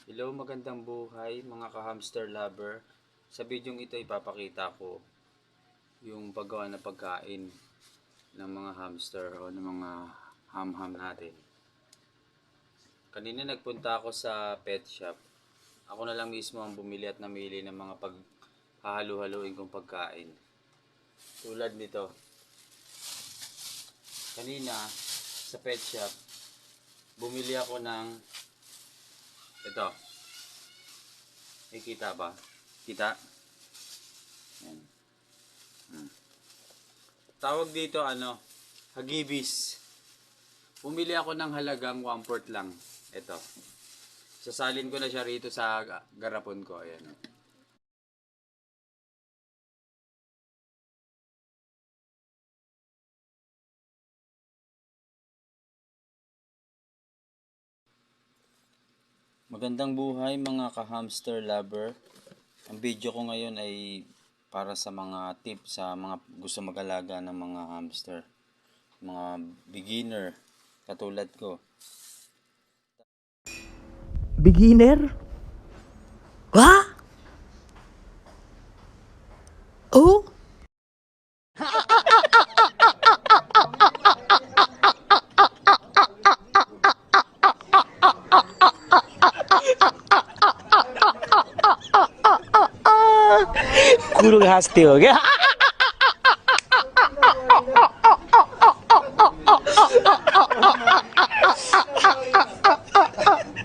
Hello, magandang buhay mga ka-hamster lover. Sa bidyong ito ipapakita ko yung paggawa ng pagkain ng mga hamster o ng mga ham-ham natin. Kanina nagpunta ako sa pet shop. Ako na lang mismo ang bumili at namili ng mga paghahalu-haluin kong pagkain. Tulad nito. Kanina sa pet shop, bumili ako ng ito. May kita ba? Kita? Yan. Tawag dito hagibis. Bumili ako ng halagang 1/4 lang. Ito. Sasalin ko na siya rito sa garapon ko. Ayan. Magandang buhay mga ka-hamster lover. Ang video ko ngayon ay para sa mga tips sa mga gusto mag-alaga ng mga hamster. Mga beginner katulad ko. Beginner? Ha? Oh? गुरु घासते हो गया